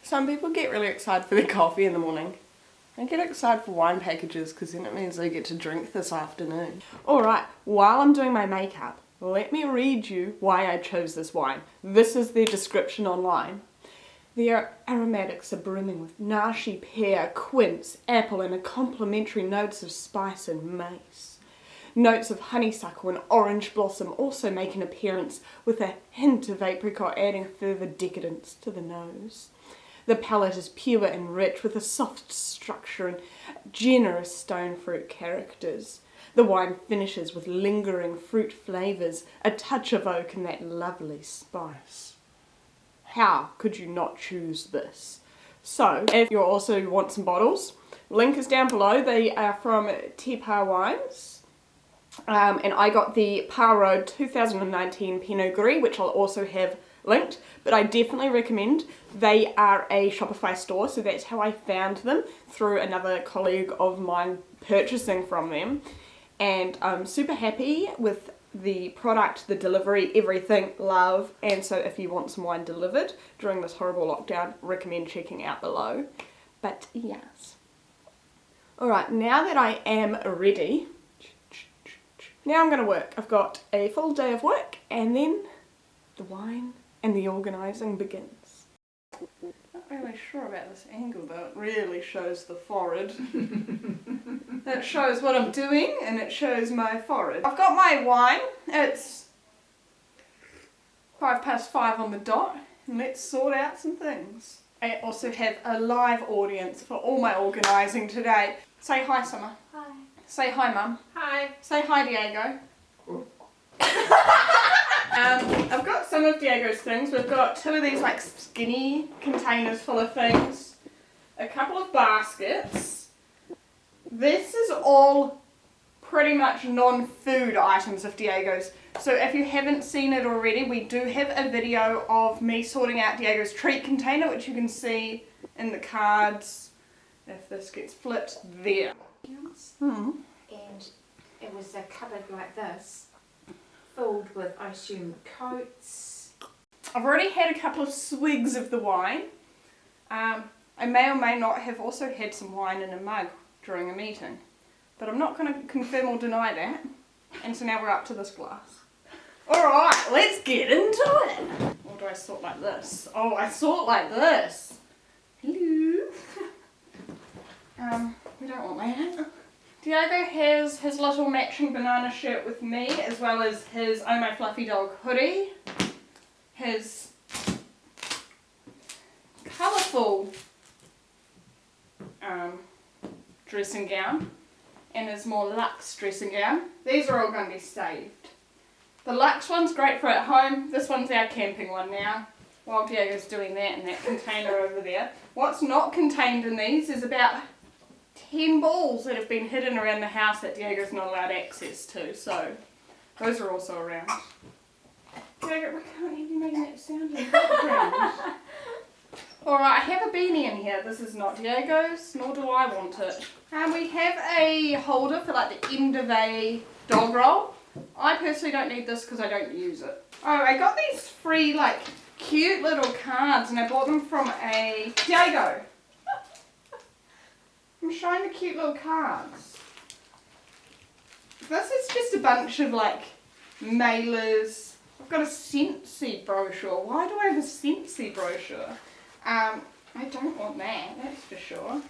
Some people get really excited for their coffee in the morning. I get excited for wine packages because then it means they get to drink this afternoon. Alright, while I'm doing my makeup, let me read you why I chose this wine. This is their description online. Their aromatics are brimming with nashi, pear, quince, apple and a complementary notes of spice and mace. Notes of honeysuckle and orange blossom also make an appearance with a hint of apricot adding further decadence to the nose. The palate is pure and rich with a soft structure and generous stone fruit characters. The wine finishes with lingering fruit flavours, a touch of oak and that lovely spice. How could you not choose this? So, if you also want some bottles, link is down below. They are from Tepa Wines. And I got the Par Road 2019 Pinot Gris, which I'll also have linked. But I definitely recommend. They are a Shopify store, so that's how I found them, through another colleague of mine purchasing from them. And I'm super happy with the product, the delivery, everything, love. And so if you want some wine delivered during this horrible lockdown, recommend checking out below. But yes. Alright, now that I am ready, now I'm going to work. I've got a full day of work and then the wine and the organising begins. Not really sure about this angle though, it really shows the forehead. That shows what I'm doing and it shows my forehead. I've got my wine, it's 5:05 on the dot, and let's sort out some things. I also have a live audience for all my organising today. Say hi, Summer. Hi. Say hi, Mum. Hi. Say hi, Diego. I've got some of Diego's things. We've got 2 of these like skinny containers full of things, a couple of baskets. This is all pretty much non-food items of Diego's. So if you haven't seen it already, we do have a video of me sorting out Diego's treat container, which you can see in the cards if this gets flipped there. And it was a cupboard like this, filled with, I assume, coats. I've already had a couple of swigs of the wine. I may or may not have also had some wine in a mug during a meeting, but I'm not going to confirm or deny that. And so now we're up to this glass. Alright, let's get into it. Or do I sort like this? Oh, I sort like this. Hello. We don't want that. Diego has his little matching banana shirt with me, as well as his Oh My Fluffy Dog hoodie, his colourful dressing gown, and his more luxe dressing gown. These are all going to be saved. The luxe one's great for at home. This one's our camping one now, while Diego's doing that in that container over there. What's not contained in these is about 10 balls that have been hidden around the house that Diego's not allowed access to, so those are also around. Diego, I can't hear you making that sound in the background. Alright, I have a beanie in here. This is not Diego's, nor do I want it. And we have a holder for like the end of a dog roll. I personally don't need this because I don't use it. Oh, I got these free like cute little cards and I bought them from a Diego. I'm showing the cute little cards. This is just a bunch of like mailers. I've got a Scentsy brochure. Why do I have a Scentsy brochure? I don't want that, that's for sure.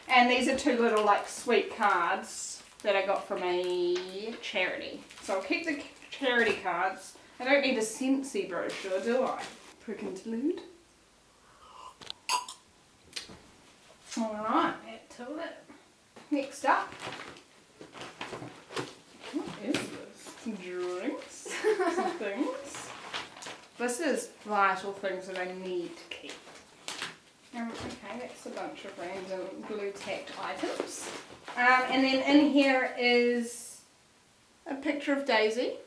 And these are 2 little like sweet cards that I got from a charity. So I'll keep the charity cards. I don't need a Scentsy brochure, do I? Quick interlude. Alright, add to it. Next up. What is this? Drinks? Some things. This is vital things that I need to keep. Okay, that's a bunch of random glue tacked items. And then in here is a picture of Daisy.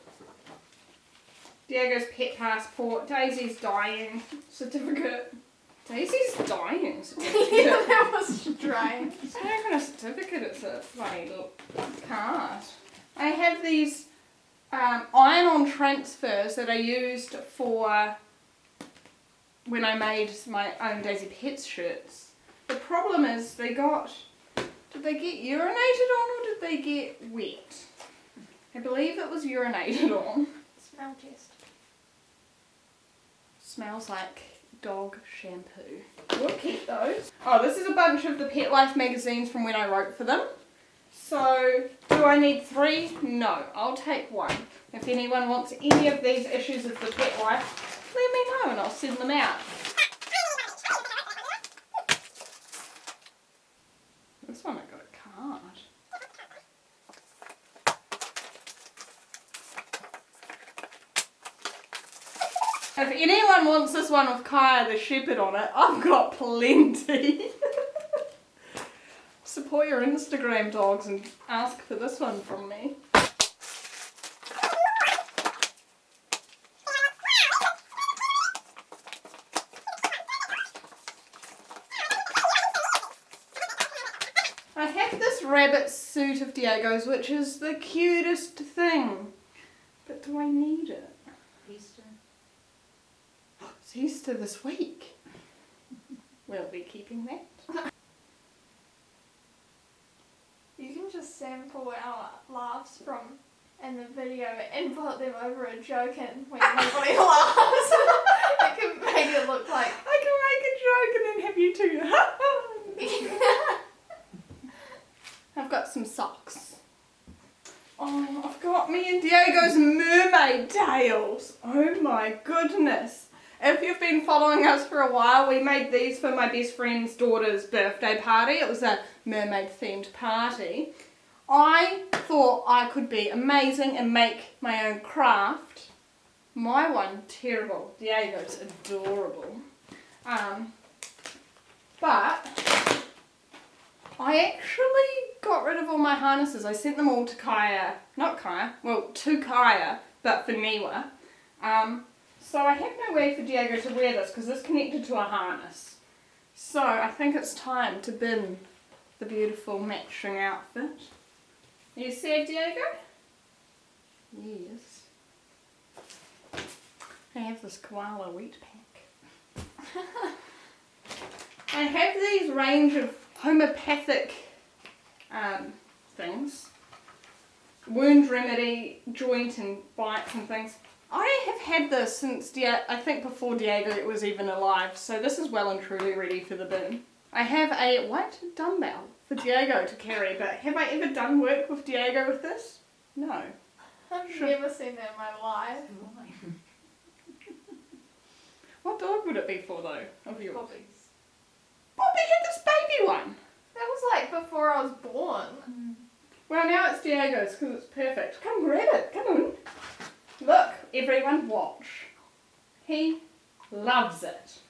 Diego's pet passport, Daisy's dying certificate. Daisy's dying certificate. Yeah, that was dry. It's not even a certificate, it's a funny little card. I have these iron-on transfers that I used for when I made my own Daisy Pets shirts. The problem is did they get urinated on or did they get wet? I believe it was urinated on. Smell test. Smells like dog shampoo. We'll keep those. Oh, this is a bunch of the Pet Life magazines from when I wrote for them. So, do I need 3? No, I'll take 1. If anyone wants any of these issues of the Pet Life, let me know and I'll send them out. This one I got a card. If anyone wants this one with Kaya the Shepherd on it, I've got plenty. Support your Instagram dogs and ask for this one from me. I have this rabbit suit of Diego's, which is the cutest thing. But do I need it? Easter. It's Easter this week. We'll be keeping that. You can just sample our laughs from in the video and put them over a joke and when nobody laughs. It can make it look like I can make a joke and then have you two. I've got some socks. Oh, I've got me and Diego's mermaid tails. Oh my goodness. If you've been following us for a while, we made these for my best friend's daughter's birthday party. It was a mermaid themed party. I thought I could be amazing and make my own craft. My one, terrible. Diego's adorable. But I actually got rid of all my harnesses. I sent them all to Kaya, to Kaya, but for Niwa. So I have no way for Diego to wear this because it's connected to a harness. So I think it's time to bin the beautiful matching outfit. You see, Diego? Yes. I have this koala wheat pack. I have these range of homeopathic things. Wound remedy, joint and bites and things. I have had this since, I think before Diego was even alive, so this is well and truly ready for the bin. I have a white dumbbell for Diego to carry, but have I ever done work with Diego with this? No. I've never seen that in my life. What dog would it be for though, of yours? Bobbies. Bobby had this baby one! That was like before I was born. Well, now it's Diego's because it's perfect. Come grab it, come on. Look, everyone watch. He loves it.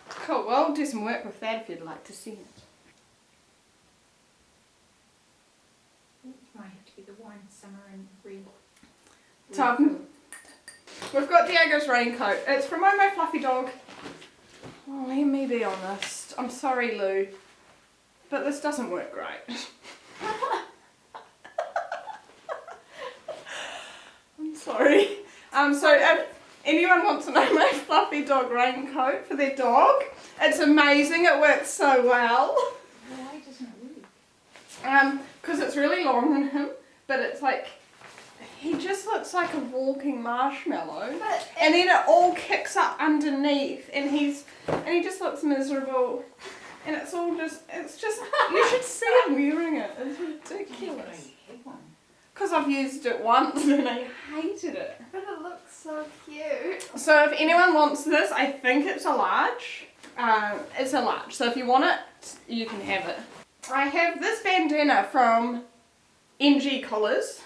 Cool, well, I'll do some work with that if you'd like to see it. Might have to be the wine, summer and red. So, we've got Diego's raincoat. It's from my fluffy dog. Oh, let me be honest. I'm sorry, Lou, but this doesn't work great. Sorry. So if anyone wants to know my fluffy dog raincoat for their dog, it's amazing. It works so well. Why doesn't it work? Because it's really long on him, but it's like he just looks like a walking marshmallow. And then it all kicks up underneath, and he just looks miserable. And it's just you should see him wearing it. It's ridiculous. Because I've used it once and I hated it. But it looks so cute. So if anyone wants this, I think it's a large. It's a large. So if you want it, you can have it. I have this bandana from NG Collars.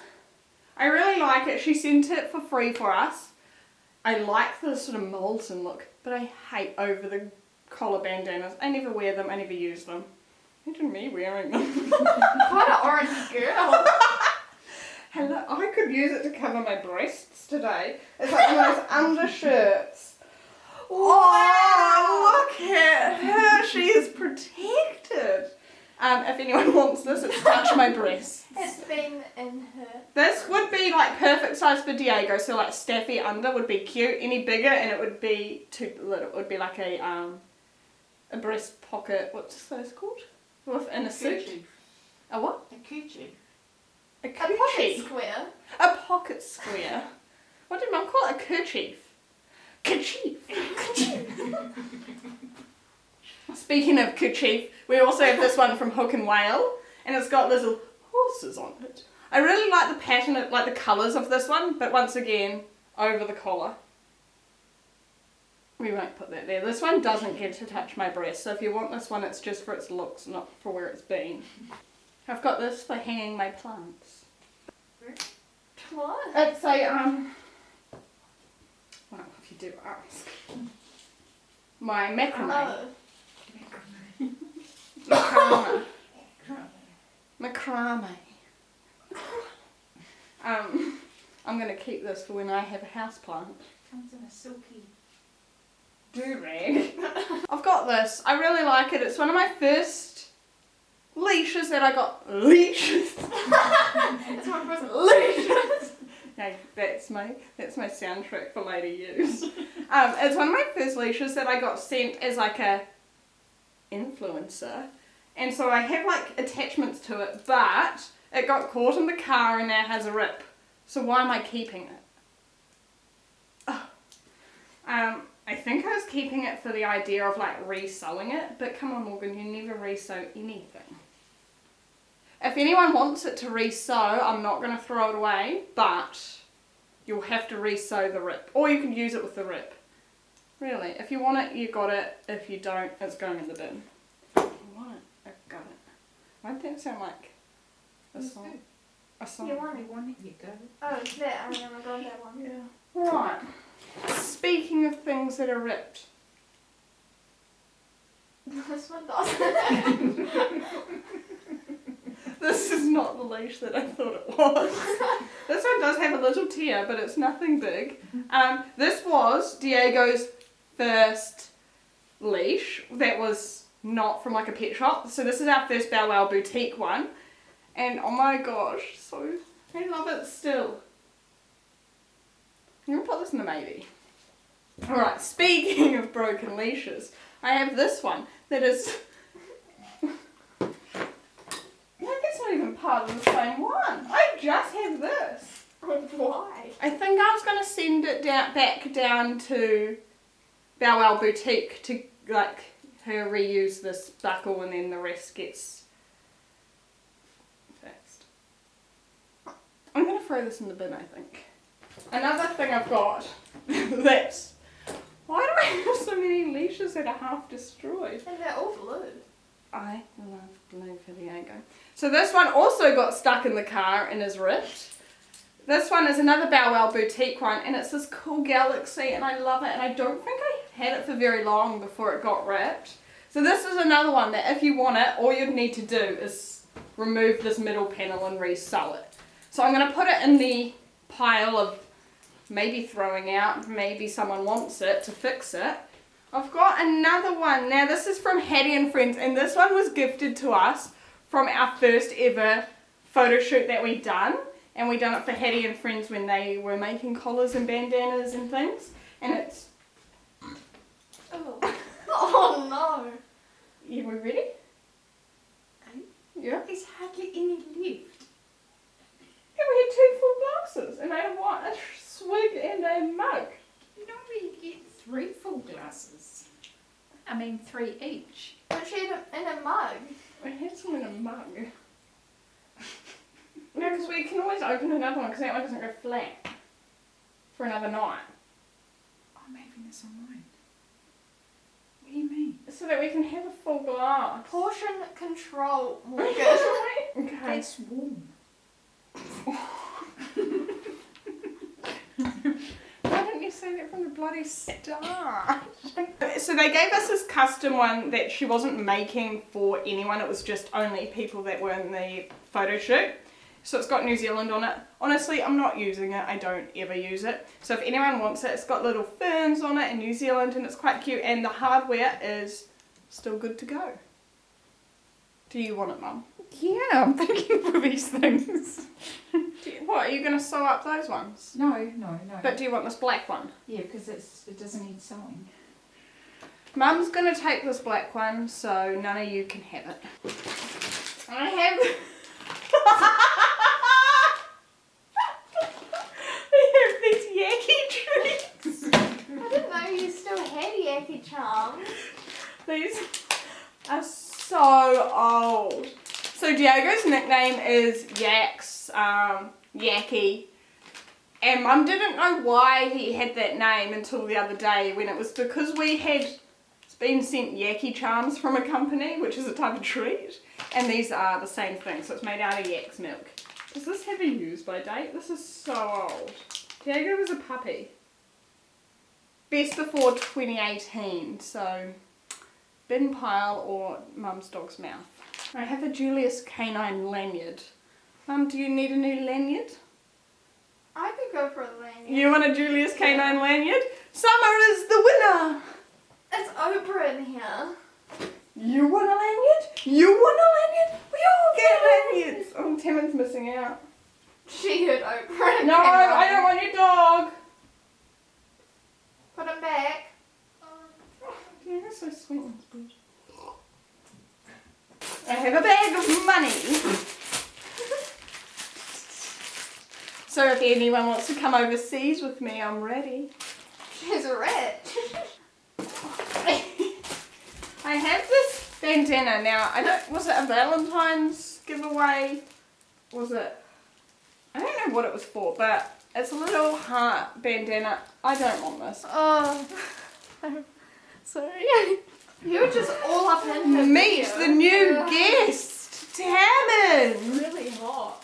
I really like it. She sent it for free for us. I like the sort of molten look, but I hate over the collar bandanas. I never wear them. I never use them. Imagine me wearing them. Quite an orange girl. Hello, I could use it to cover my breasts today. It's like one of those undershirts. Oh, look at her. She is protected. If anyone wants this, it's touch my breasts. It's been in her. This would be like perfect size for Diego, so like staffy under would be cute. Any bigger and it would be too little. It would be like a breast pocket. What's those called? Within a suit. Kerchief. A what? A kerchief. A A pocket kerchief. square. A pocket square. What did Mum call it? A kerchief. Kerchief. Speaking of kerchief, we also have this one from Hook and Whale, and it's got little horses on it. I really like the pattern, like the colours of this one, but once again, over the collar. We won't put that there. This one doesn't get to touch my breast, so if you want this one, it's just for its looks, not for where it's been. I've got this for hanging my plants. What? It's a, well, if you do ask. My macrame. Oh. Macrame. Macrame. I'm going to keep this for when I have a houseplant. Comes in a silky. Do-rag. I've got this. I really like it. It's one of my first leashes that I got. Leashes? It's my first leashes. Okay, that's my soundtrack for later use. It's one of my first leashes that I got sent as like a influencer. And so I have like attachments to it, but it got caught in the car and now has a rip. So why am I keeping it? Oh. I think I was keeping it for the idea of like re-sewing it, but come on Morgan, you never re-sew anything. If anyone wants it to re-sew, I'm not going to throw it away, but you'll have to re-sew the rip. Or you can use it with the rip. Really, if you want it, you got it. If you don't, it's going in the bin. If you want it, I've got it. Why did that sound like a song? A song. You want it? You want it, you go. Oh, it's that. I remember got that one. Yeah. Right. Speaking of things that are ripped. This one doesn't. This is not the leash that I thought it was. This one does have a little tear, but it's nothing big. This was Diego's first leash that was not from like a pet shop. So this is our first Bow Wow boutique one. And oh my gosh, so I love it still. I'm going to put this in a maybe. Alright, speaking of broken leashes, I have this one that is... It's not even part of the same one. I just have this. Why? I think I was going to send it back down to Bow Wow Boutique to like her reuse this buckle and then the rest gets fixed. I'm going to throw this in the bin, I think. Another thing I've got, this. Why do I have so many leashes that are half destroyed? And they're all blue. I love blue for Diego. So this one also got stuck in the car and is ripped. This one is another Bow Wow boutique one and it's this cool galaxy and I love it and I don't think I had it for very long before it got ripped. So this is another one that if you want it, all you'd need to do is remove this middle panel and re-sew it. So I'm going to put it in the pile of maybe throwing out, maybe someone wants it to fix it. I've got another one. Now this is from Hattie and Friends and this one was gifted to us from our first ever photo shoot that we done. And we done it for Hattie and Friends when they were making collars and bandanas and things. And it's... Oh. Oh no. Yeah, we ready? Yeah. There's hardly any left. And we had 2 full glasses and I had a swig and a mug. Normally you get 3 full glasses. I mean 3 each. But she had it in a mug. I had some in a mug. No, because we can always open another one because that one doesn't go flat for another night. I'm having this on mine. What do you mean? So that we can have a full glass. Portion control, Morgan. Okay. That's warm. Why didn't you say that from the bloody start? So they gave us this custom one that she wasn't making for anyone. It was just only people that were in the photo shoot. So it's got New Zealand on it. Honestly, I'm not using it. I don't ever use it. So if anyone wants it, it's got little ferns on it in New Zealand and it's quite cute. And the hardware is still good to go. Do you want it, Mum? Yeah, I'm thinking for these things. What, are you going to sew up those ones? No. But do you want this black one? Yeah, because it doesn't need sewing. Mum's going to take this black one, so none of you can have it. I have... these Yaki treats. I didn't know you still had Yaki charms. These are so old. So Diego's nickname is Yax, Yaki. And Mum didn't know why he had that name until the other day, when it was because we had been sent Yaki charms from a company, which is a type of treat. And these are the same thing, so it's made out of yak's milk. Does this have a use by date? This is so old. Diego was a puppy. Best before 2018, so bin pile or Mum's dog's mouth. I have a Julius canine lanyard. Mum, do you need a new lanyard? I could go for a lanyard. You want a Julius canine lanyard? Summer is the winner! It's Oprah in here. You want a lanyard? You want a lanyard? We all get lanyards! Oh, Taman's missing out. She heard Oprah. No, I don't want your dog! Put him back. Oh, you're so sweet. I have a bag of money. So if anyone wants to come overseas with me, I'm ready. She's rich. I have this bandana now. Was it a Valentine's giveaway? Was it? I don't know what it was for, but it's a little heart bandana. I don't want this. Oh. Sorry. You were just all up in the Meet video. the new guest, Taman. Really hot.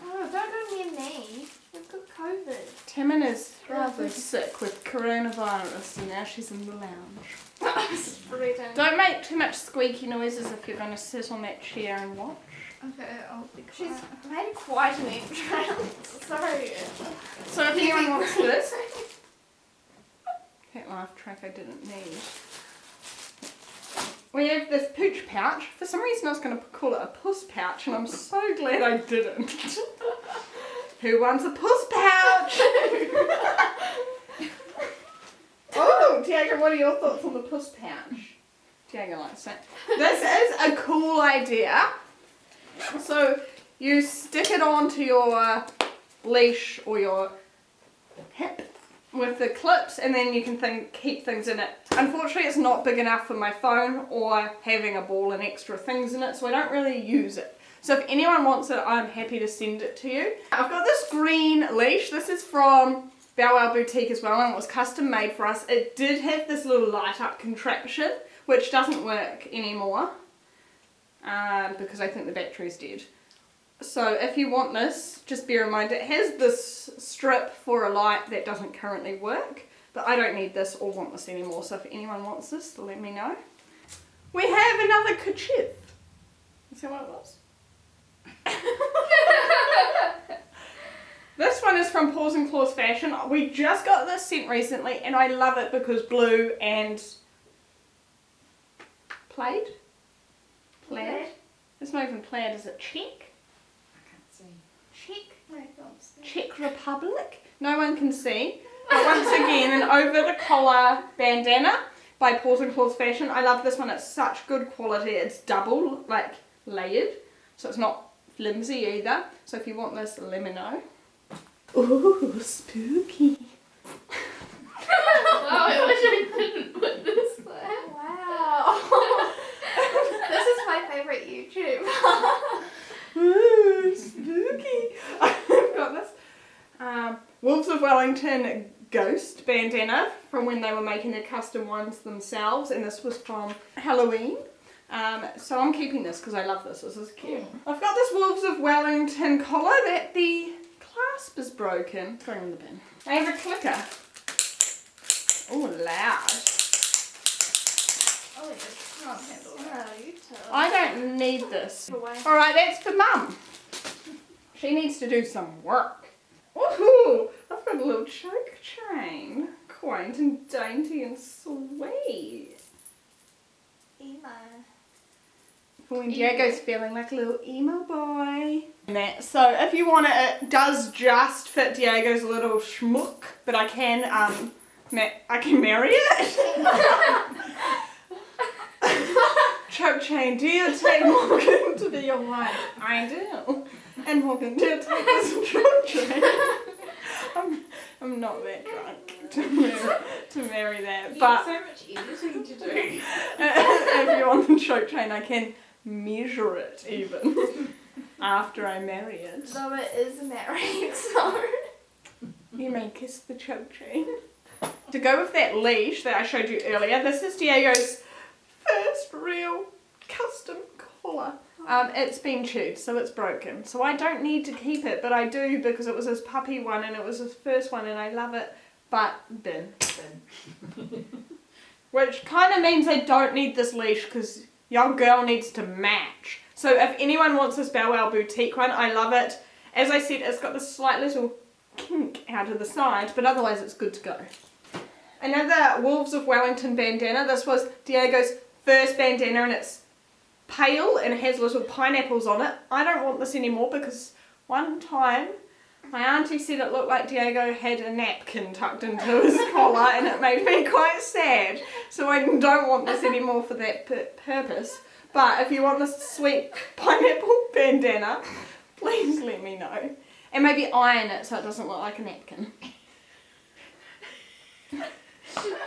Oh, don't go near me. We've got COVID. Taman is rather sick with coronavirus, and now she's in the lounge. It's freezing. Don't make too much squeaky noises if you're going to sit on that chair and watch. Okay, I'll be quiet. She's made quite an entrance. Sorry. So if anyone wants this, that laugh track I didn't need. We have this pooch pouch. For some reason I was going to call it a puss pouch, and I'm so glad I didn't. Who wants a puss pouch? Oh, Tiago, what are your thoughts on the puss pouch? Tiago likes it. This is a cool idea. So you stick it onto your leash or your hip with the clips, and then you can keep things in it. Unfortunately, it's not big enough for my phone or having a ball and extra things in it, so I don't really use it. So if anyone wants it, I'm happy to send it to you. I've got this green leash. This is from Bow Wow Boutique as well, and it was custom made for us. It did have this little light up contraption, which doesn't work anymore because I think the battery's dead. So if you want this, just bear in mind it has this strip for a light that doesn't currently work, but I don't need this or want this anymore, so if anyone wants this, let me know. We have another kerchief. Is that what it was? This one is from Paws and Claws Fashion. We just got this sent recently, and I love it because blue and plaid? Plaid? It's not even plaid, is it check? Czech Republic. No one can see. But once again, an over the collar bandana by Paws and Claws Fashion. I love this one. It's such good quality. It's double, like layered, so it's not flimsy either. So if you want this, let me know. Ooh, spooky. Oh, I wish I didn't put this there. Wow. This is my favourite YouTube. Ooh, spooky. I've got this Wolves of Wellington ghost bandana from when they were making their custom ones themselves, and this was from Halloween. So I'm keeping this because I love this. This is cute. I've got this Wolves of Wellington collar that the clasp is broken. Throw it in the bin. I have a clicker. Oh, loud. Oh, it's not handle that. I don't need this. Alright, that's for Mum. She needs to do some work. Woohoo! I've got a little choke chain. Quaint and dainty and sweet. Emo. For when Diego's feeling like a little emo boy. So if you want it, it does just fit Diego's little schmuck, but I can marry it. Choke chain, do you take Morgan to be your wife? I do. And Morgan, do you take this choke chain? I'm not that drunk to marry that, but so much editing to do. if you want the choke chain, I can measure it even after I marry it. Though it is married, so... You may kiss the choke chain. To go with that leash that I showed you earlier, this is Diego's first real custom collar. It's been chewed, so it's broken. So I don't need to keep it, but I do because it was his puppy one and it was his first one and I love it. But bin. Which kind of means I don't need this leash because young girl needs to match. So if anyone wants this Bow Wow boutique one, I love it. As I said, it's got this slight little kink out of the side, but otherwise it's good to go. Another Wolves of Wellington bandana. This was Diego's first bandana and it's pale and it has little pineapples on it. I don't want this anymore because one time my auntie said it looked like Diego had a napkin tucked into his collar and it made me quite sad. So I don't want this anymore for that purpose. But if you want this sweet pineapple bandana, please let me know. And maybe iron it so it doesn't look like a napkin.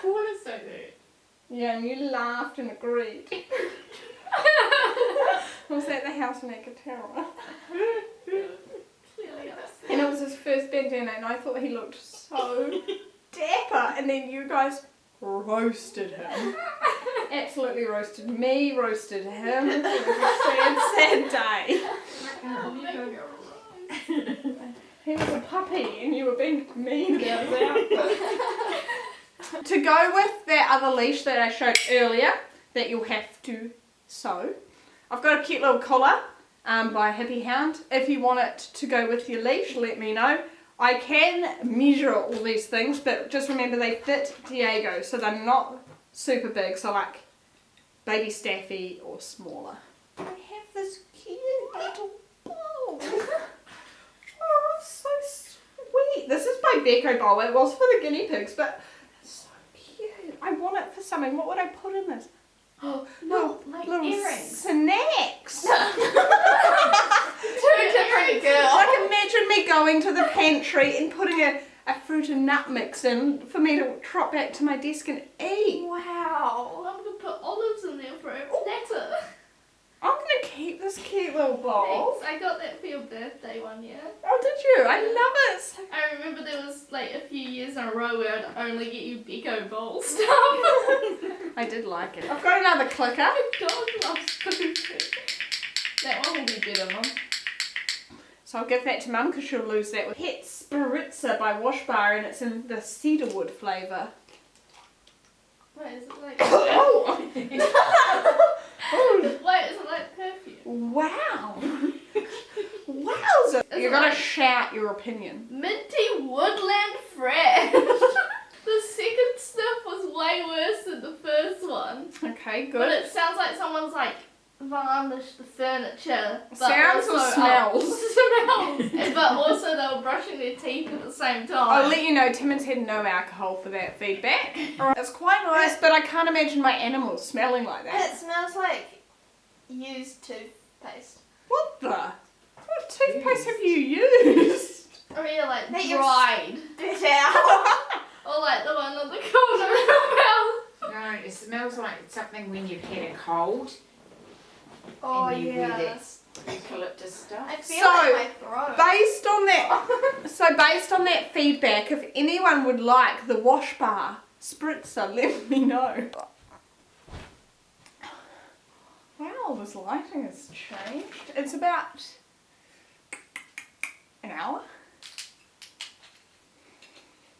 What is so good? Yeah, and you laughed and agreed. Was that the house naked terror? And it was his first bandana and I thought he looked so dapper and then you guys roasted him. Absolutely roasted me, roasted him. It was a sad day. He was a puppy and you were being mean about his outfit. To go with that other leash that I showed earlier that you'll have to sew, I've got a cute little collar by Hippie Hound. If you want it to go with your leash, let me know. I can measure all these things, but just remember they fit Diego, so they're not super big, so like baby Staffy or smaller. I have this cute little bowl. Oh, so sweet. This is my Beko bowl. It was for the guinea pigs, but it's so cute. I want it for something. What would I put in this? Oh, little earrings. Snacks. Two different girls. Like imagine me going to the pantry and putting a fruit and nut mix in for me to trot back to my desk and eat. Wow. I'm going to put olives in there for a platter. I'm going to keep this cute little bowl. Thanks. I got that for your birthday one year. Oh, did you? I love it. So I remember there was like a few years in a row where I'd only get you Beko bowl stuff. I did like it. I've got another clicker. My dog loves food. That one will be better, Mum. So I'll give that to Mum because she'll lose that. Pet Spritzer by Wash Bar and it's in the cedarwood flavour. Wait, is it like Oh! Wait, is it like perfume? Wow! Wowza! You're going to shout your opinion. Minty woodland fresh. The second sniff was way worse than the first one. Okay, But good. it sounds like someone's like varnished the furniture. But Sounds or also, smells? Smells. But also they were brushing their teeth at the same time. I'll let you know, Timmons had no alcohol for that feedback. It's quite nice, but I can't imagine my animals smelling like that. It smells like used toothpaste. What the? What toothpaste have you used? Or yeah, like That you've dried. Spit out. Or like the one on the corner of your mouth. No, it smells like something when you've had a cold. Oh and you wear yeah. that eucalyptus stuff. I feel So, like my throat. Based on that feedback, if anyone would like the Wash Bar Spritzer, let me know. Wow, this lighting has changed. It's about an hour.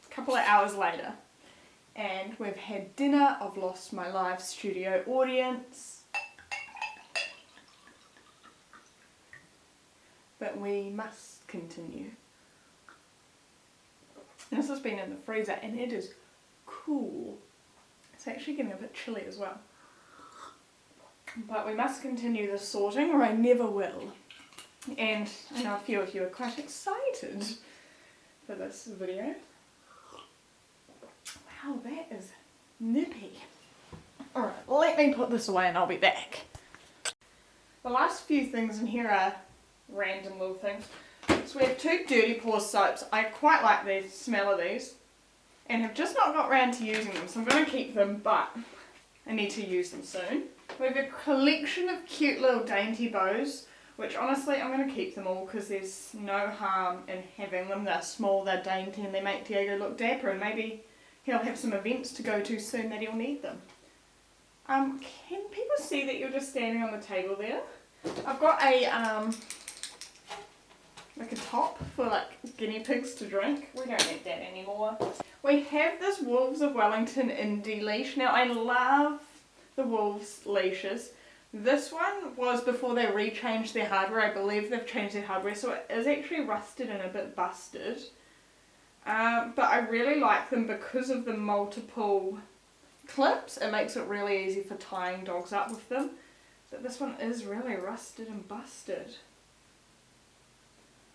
A couple of hours later. And we've had dinner. I've lost my live studio audience. But we must continue. This has been in the freezer and it is cool. It's actually getting a bit chilly as well. But we must continue the sorting or I never will. And I know a few of you are quite excited for this video. Wow, that is nippy. Alright, let me put this away and I'll be back. The last few things in here are random little things. So we have 2 Dirty Paws soaps. I quite like the smell of these and have just not got round to using them, so I'm going to keep them, but I need to use them soon. We have a collection of cute little dainty bows, which honestly I'm going to keep them all because there's no harm in having them. They're small, they're dainty, and they make Diego look dapper, and maybe he'll have some events to go to soon that he'll need them. Can people see that you're just standing on the table there? I've got a like a top for like guinea pigs to drink. We don't need that anymore. We have this Wolves of Wellington indie leash. Now I love the wolves leashes. This one was before they rechanged their hardware. I believe they've changed their hardware, so it is actually rusted and a bit busted. But I really like them because of the multiple clips. It makes it really easy for tying dogs up with them. But this one is really rusted and busted.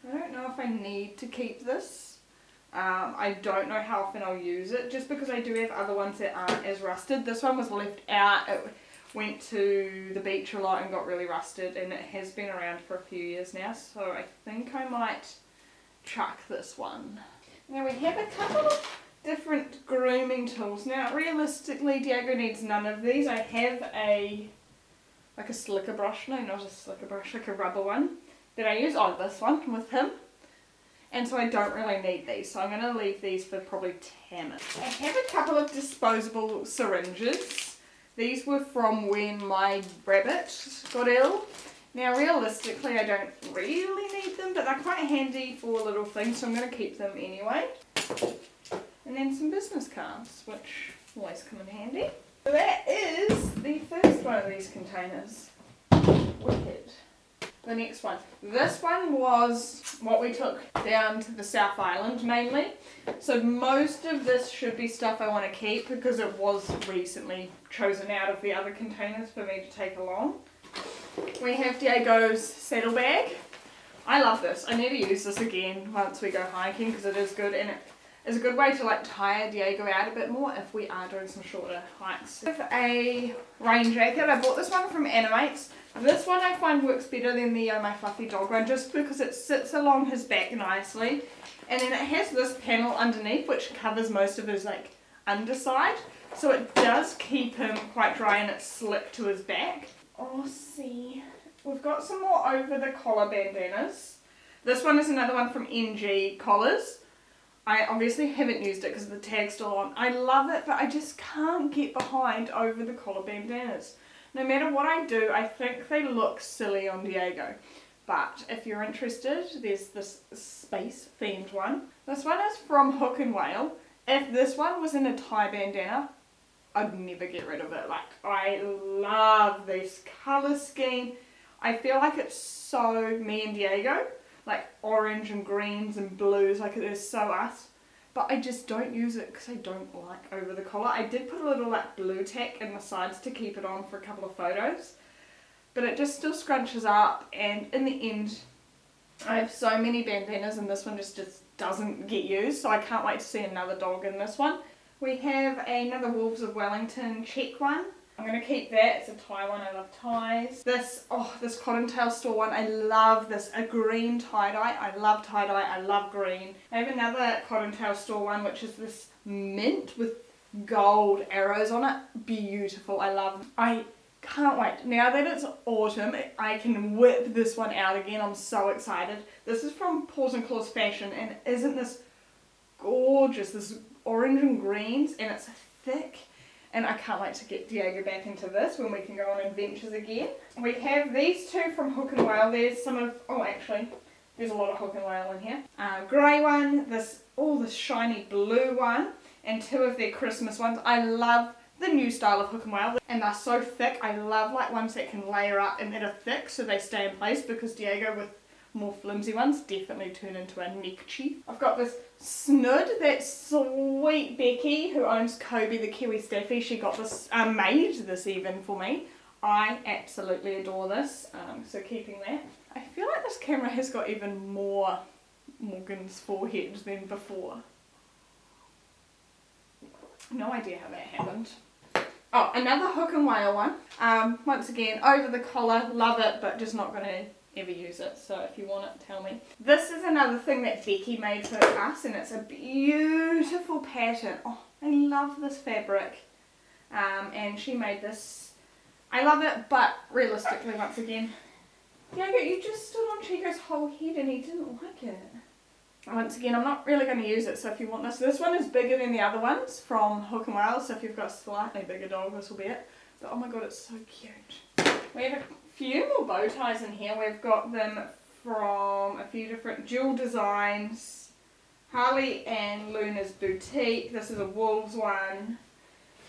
I don't know if I need to keep this. I don't know how often I'll use it, just because I do have other ones that aren't as rusted. This one was left out. It went to the beach a lot and got really rusted, and it has been around for a few years now, so I think I might chuck this one. Now we have a couple of different grooming tools. Now realistically Diego needs none of these. I have like a slicker brush, no, not a slicker brush, like a rubber one that I use on this one with him. And so I don't really need these, so I'm going to leave these for probably Tammin. I have a couple of disposable syringes. These were from when my rabbit got ill. Now realistically I don't really need them, but they're quite handy for little things, so I'm going to keep them anyway. And then some business cards, which always come in handy. So that is the first one of these containers. Wicked. The next one. This one was what we took down to the South Island mainly. So most of this should be stuff I want to keep because it was recently chosen out of the other containers for me to take along. We have Diego's saddle bag. I love this. I need to use this again once we go hiking because it is good, and it is a good way to like tire Diego out a bit more if we are doing some shorter hikes. I have a rain jacket. I bought this one from Animates. This one I find works better than the My Fluffy Dog one just because it sits along his back nicely, and then it has this panel underneath which covers most of his like underside, so it does keep him quite dry and it's slick to his back. Oh, see, we've got some more over the collar bandanas. This one is another one from NG Collars. I obviously haven't used it because the tag's still on. I love it, but I just can't get behind over the collar bandanas. No matter what I do, I think they look silly on Diego. But if you're interested, there's this space themed one. This one is from Hook and Whale. If this one was in a tie bandana, I'd never get rid of it. Like, I love this colour scheme. I feel like it's so me and Diego. Like orange and greens and blues, like it is so us. But I just don't use it because I don't like over the collar. I did put a little like blue tack in the sides to keep it on for a couple of photos. But it just still scrunches up, and in the end I have so many bandanas and this one just doesn't get used. So I can't wait to see another dog in this one. We have another Wolves of Wellington check one. I'm going to keep that. It's a tie one. I love ties. This Cottontail store one. I love this. A green tie-dye. I love tie-dye. I love green. I have another Cottontail store one which is this mint with gold arrows on it. Beautiful. I love it. I can't wait. Now that it's autumn, I can whip this one out again. I'm so excited. This is from Paws and Claws Fashion, and isn't this gorgeous? This orange and greens, and it's thick. And I can't wait to get Diego back into this when we can go on adventures again. We have these two from Hook and Whale. There's some of, oh actually, there's a lot of Hook and Whale in here. Grey one, this shiny blue one, and two of their Christmas ones. I love the new style of Hook and Whale, and they're so thick. I love like ones that can layer up and that are thick so they stay in place, because Diego with more flimsy ones definitely turn into a neckerchief. I've got this snood that sweet Becky, who owns Kobe the Kiwi Staffy, she got this, made this even for me. I absolutely adore this, so keeping that. I feel like this camera has got even more Morgan's forehead than before. No idea how that happened. Oh, another hook and whale one. Once again, over the collar, love it, but just not going to ever use it. So if you want it, tell me. This is another thing that Becky made for us, and it's a beautiful pattern. Oh, I love this fabric. And she made this. I love it, but realistically, once again, Diego, you just stood on Chico's whole head and he didn't like it. Once again, I'm not really going to use it, so if you want this one is bigger than the other ones from Hook and Whale, so if you've got a slightly bigger dog, this will be it. But oh my god, it's so cute. We have a few more bow ties in here. We've got them from a few different jewel designs. Harley and Luna's Boutique. This is a Wolves one.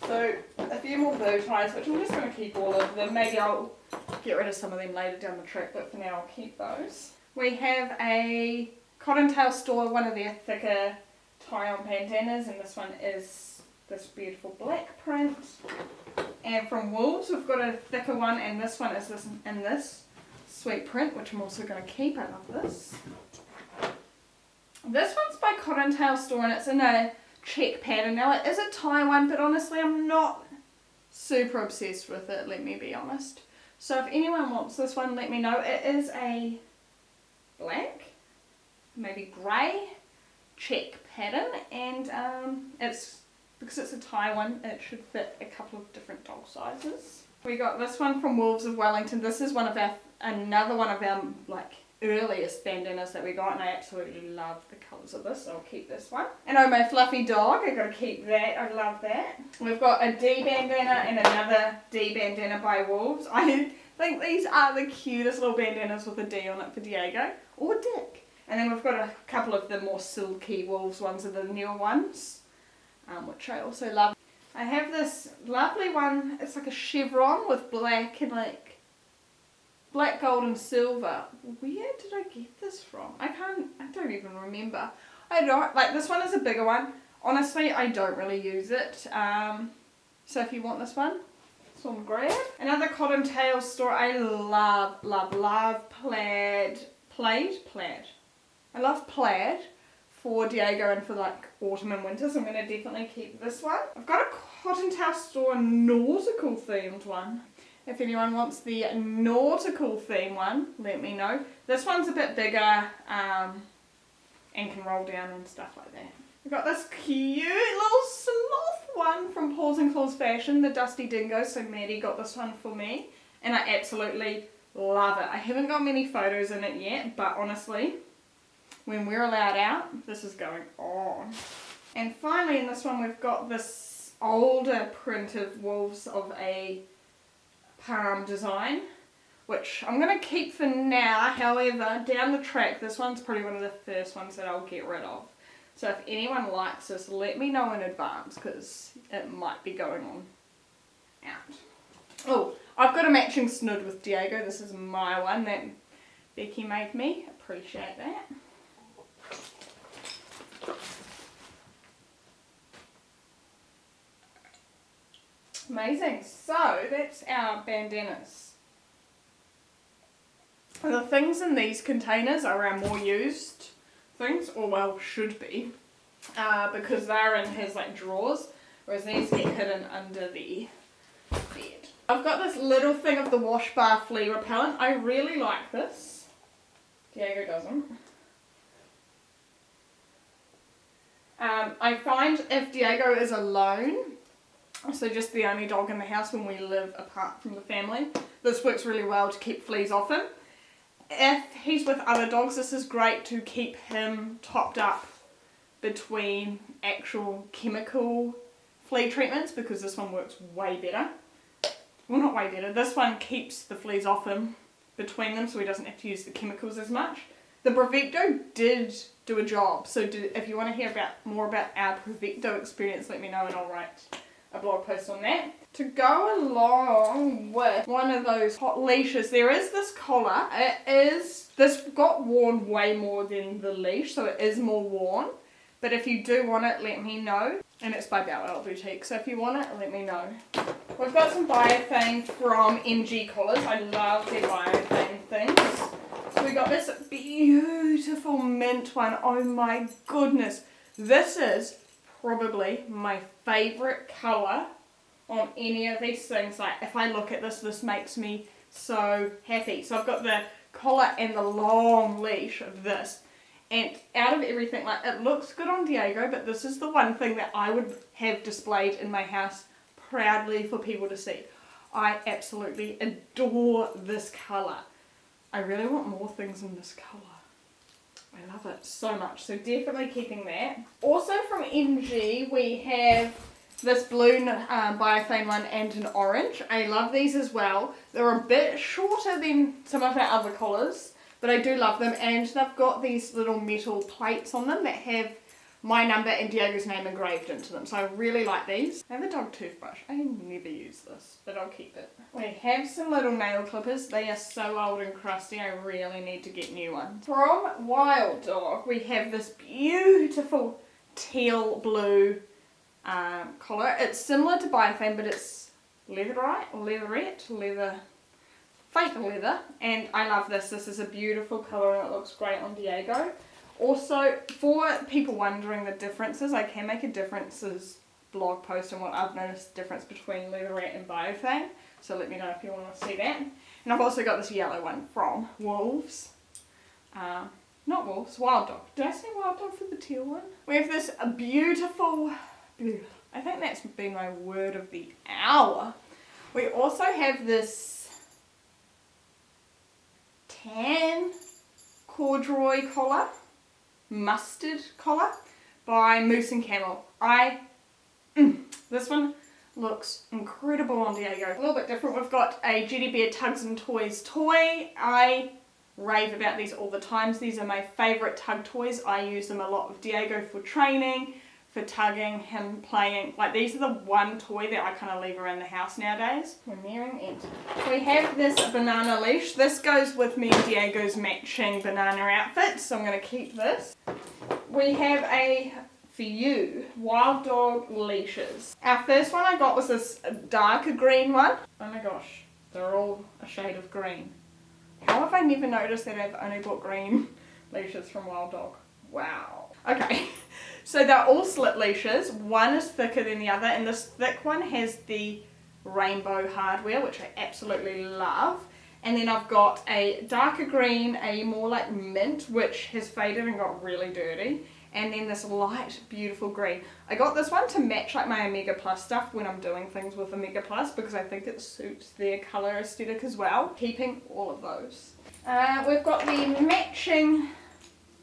So a few more bow ties, which I'm just going to keep all of them. Maybe I'll get rid of some of them later down the track, but for now I'll keep those. We have a Cottontail store, one of their thicker tie-on bandanas, and this one is this beautiful black print. And from Wolves we've got a thicker one, and this one is this in this sweet print, which I'm also going to keep. I love this. This one's by Cottontail store, and it's in a check pattern. Now it is a tie one, but honestly I'm not super obsessed with it, let me be honest. So if anyone wants this one, let me know. It is a black, maybe grey check pattern, and it's because it's a tie one, it should fit a couple of different dog sizes. We got this one from Wolves of Wellington. This is another one of our like earliest bandanas that we got, and I absolutely love the colours of this, so I'll keep this one. And oh, my fluffy dog, I gotta keep that, I love that. We've got a D bandana and another D bandana by Wolves. I think these are the cutest little bandanas with a D on it for Diego, or Dick. And then we've got a couple of the more silky Wolves ones, are the newer ones, which I also love. I have this lovely one, it's like a chevron with black and like black, gold and silver. Where did I get this from? I don't even remember. I don't, like this one is a bigger one. Honestly, I don't really use it. So if you want this one grab. Another Cottontail store. I love plaid. I love plaid for Diego and for like autumn and winter, so I'm going to definitely keep this one. I've got a Cottontail store nautical themed one. If anyone wants the nautical theme one, let me know. This one's a bit bigger and can roll down and stuff like that. We've got this cute little sloth one from Paws and Claws Fashion, the Dusty Dingo. So Maddie got this one for me, and I absolutely love it. I haven't got many photos in it yet, but honestly, when we're allowed out, this is going on. And finally in this one we've got this older print of Wolves of a palm design, which I'm going to keep for now. However, down the track, this one's probably one of the first ones that I'll get rid of. So if anyone likes this, let me know in advance, because it might be going on out. Oh, I've got a matching snood with Diego. This is my one that Becky made me. Appreciate that. Amazing. So that's our bandanas. The things in these containers are our more used things, or well, should be, because they're in his like drawers, whereas these get hidden under the bed. I've got this little thing of the Wash Bar flea repellent. I really like this. Diego doesn't. I find if Diego is alone, so just the only dog in the house when we live apart from the family, this works really well to keep fleas off him. If he's with other dogs, this is great to keep him topped up between actual chemical flea treatments, because this one works way better. Well, not way better. This one keeps the fleas off him between them, so he doesn't have to use the chemicals as much. The Bevvie did do a job, so if you want to hear more about our Bevvie experience, let me know and I'll write a blog post on that. To go along with one of those hot leashes, there is this collar. This got worn way more than the leash, so it is more worn. But if you do want it, let me know. And it's by Bevvie Boutique, so if you want it, let me know. We've got some biothane from NG collars. I love their biothane things. So we got this beautiful mint one. Oh my goodness. This is probably my favourite colour on any of these things. Like if I look at this, this makes me so happy. So I've got the collar and the long leash of this. And out of everything, like it looks good on Diego, but this is the one thing that I would have displayed in my house proudly for people to see. I absolutely adore this colour. I really want more things in this colour. I love it so much, so definitely keeping that. Also from NG we have this blue biothane one and an orange. I love these as well. They're a bit shorter than some of our other collars, but I do love them, and they've got these little metal plates on them that have my number and Diego's name engraved into them, so I really like these. I have a dog toothbrush. I never use this, but I'll keep it. We have some little nail clippers. They are so old and crusty, I really need to get new ones. From Wild Dog, we have this beautiful teal blue collar. It's similar to biothane, but it's leather, fake leather, and I love this. This is a beautiful colour and it looks great on Diego. Also, for people wondering the differences, I can make a differences blog post on what I've noticed the difference between leatherette and biothane, so let me know if you want to see that. And I've also got this yellow one from Wolves. Not Wolves, Wild Dog. Did I say Wild Dog for the teal one? We have this beautiful, I think that's been my word of the hour. We also have this tan corduroy collar, mustard collar by Moose and Camel. This one looks incredible on Diego. A little bit different. We've got a Jetty Bear Tugs and Toys toy. I rave about these all the times. These are my favourite tug toys. I use them a lot with Diego for training, for tugging, him playing. Like these are the one toy that I kind of leave around the house nowadays. We're nearing it. We have this banana leash. This goes with me and Diego's matching banana outfit, so I'm going to keep this. We have a few Wild Dog leashes. Our first one I got was this darker green one. Oh my gosh, they're all a shade of green. How have I never noticed that I've only bought green leashes from Wild Dog? Wow. Okay, so they're all slit leashes. One is thicker than the other, and this thick one has the rainbow hardware, which I absolutely love. And then I've got a darker green, a more like mint, which has faded and got really dirty. And then this light, beautiful green. I got this one to match like my Omega Plus stuff when I'm doing things with Omega Plus, because I think it suits their colour aesthetic as well. Keeping all of those. We've got the matching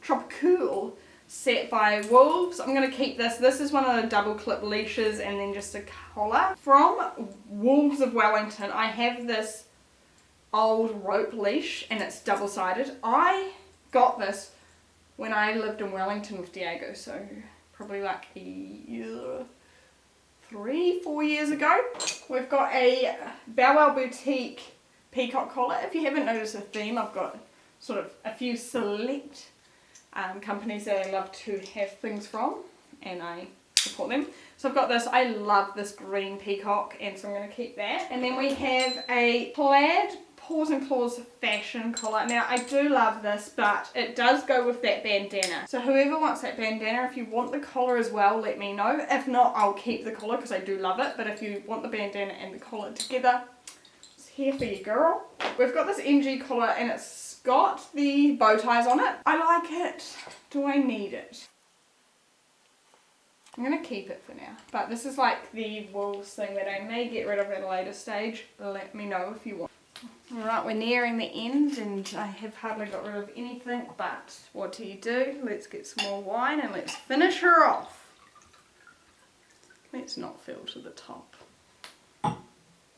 Tropicool set by Wolves. I'm going to keep this. This is one of the double clip leashes and then just a collar. From Wolves of Wellington, I have this old rope leash and it's double sided. I got this when I lived in Wellington with Diego, so probably like 3-4 years ago. We've got a Bow Wow Boutique peacock collar. If you haven't noticed a theme, I've got sort of a few select companies that I love to have things from, and I support them. So I've got this. I love this green peacock, and so I'm going to keep that. And then we have a plaid Paws and Claws fashion collar. Now I do love this, but it does go with that bandana. So whoever wants that bandana, if you want the collar as well, let me know. If not, I'll keep the collar because I do love it. But if you want the bandana and the collar together, it's here for you, girl. We've got this NG collar and it's got the bow ties on it. I like it. Do I need it? I'm going to keep it for now. But this is like the Wolves thing that I may get rid of at a later stage. Let me know if you want. Alright, we're nearing the end and I have hardly got rid of anything, but what do? Let's get some more wine and let's finish her off. Let's not fill to the top.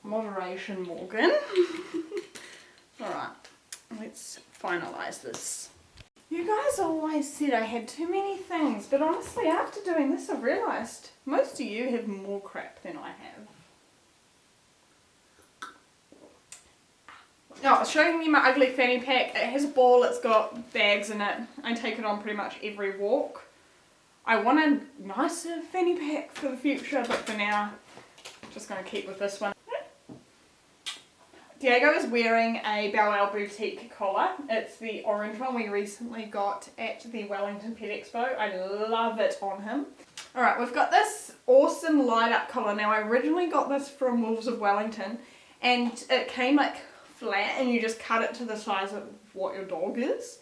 Moderation, Morgan. Alright, let's finalise this. You guys always said I had too many things, but honestly after doing this I've realised most of you have more crap than I have. Oh, showing you my ugly fanny pack. It has a ball, it's got bags in it. I take it on pretty much every walk. I want a nicer fanny pack for the future, but for now, I'm just going to keep with this one. Diego is wearing a Bow Wow Boutique collar. It's the orange one we recently got at the Wellington Pet Expo. I love it on him. Alright, we've got this awesome light up collar. Now I originally got this from Wolves of Wellington and it came like flat and you just cut it to the size of what your dog is.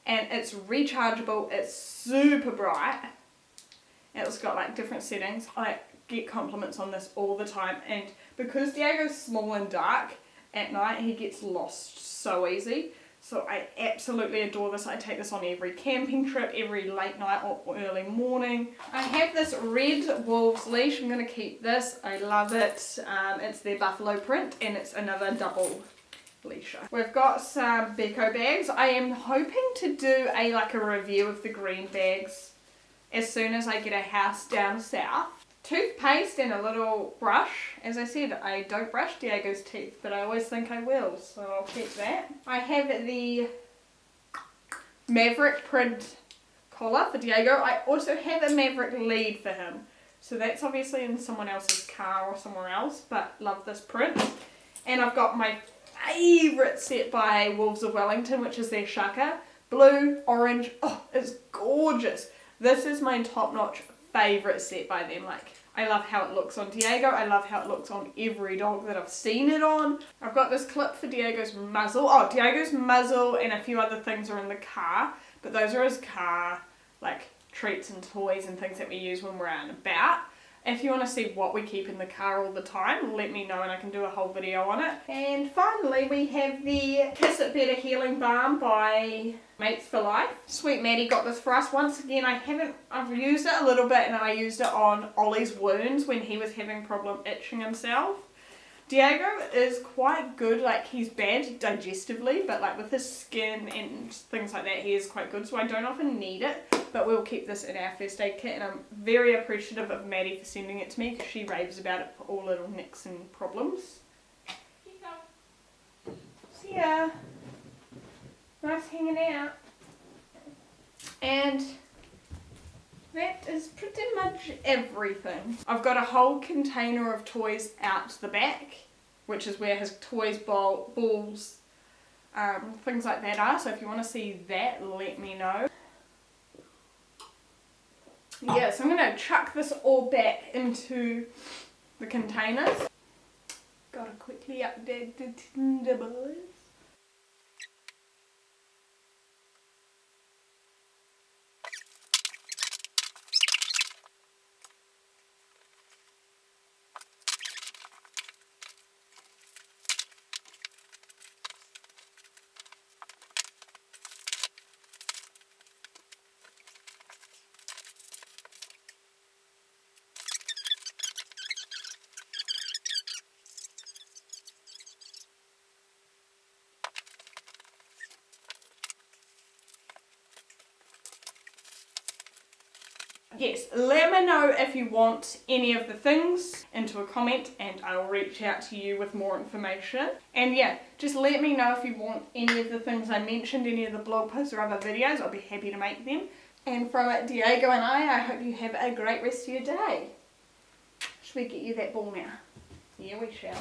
And it's rechargeable, it's super bright. It's got like different settings. I get compliments on this all the time, and because Diego's small and dark, at night he gets lost so easy. So I absolutely adore this. I take this on every camping trip, every late night or early morning. I have this red Wolves leash. I'm going to keep this. I love it. It's their buffalo print and it's another double leasher. We've got some Beko bags. I am hoping to do a review of the green bags as soon as I get a house down south. Toothpaste and a little brush. As I said, I don't brush Diego's teeth, but I always think I will, so I'll keep that. I have the Maverick print collar for Diego. I also have a Maverick lead for him. So that's obviously in someone else's car or somewhere else, but love this print. And I've got my favourite set by Wolves of Wellington, which is their shaka. Blue, orange, oh, it's gorgeous. This is my top-notch favourite set by them. I love how it looks on Diego. I love how it looks on every dog that I've seen it on. I've got this clip for Diego's muzzle. Oh, Diego's muzzle and a few other things are in the car, but those are his car, treats and toys and things that we use when we're out and about. If you want to see what we keep in the car all the time, let me know and I can do a whole video on it. And finally we have the Kiss It Better Healing Balm by Mates for Life. Sweet Maddie got this for us. Once again, I've used it a little bit and I used it on Ollie's wounds when he was having problem itching himself. Diego is quite good, he's bad digestively, but with his skin and things like that, he is quite good, so I don't often need it, but we'll keep this in our first aid kit, and I'm very appreciative of Maddie for sending it to me, because she raves about it for all little nicks and problems. See ya! Nice hanging out. And that is pretty much everything. I've got a whole container of toys out the back, which is where his toys, balls, things like that are. So if you want to see that, let me know. Yeah, so I'm going to chuck this all back into the containers. Gotta quickly update the Tinder boys. Yes, let me know if you want any of the things into a comment and I'll reach out to you with more information. And yeah, just let me know if you want any of the things I mentioned, any of the blog posts or other videos. I'll be happy to make them. And from Diego and I hope you have a great rest of your day. Should we get you that ball now? Yeah, we shall.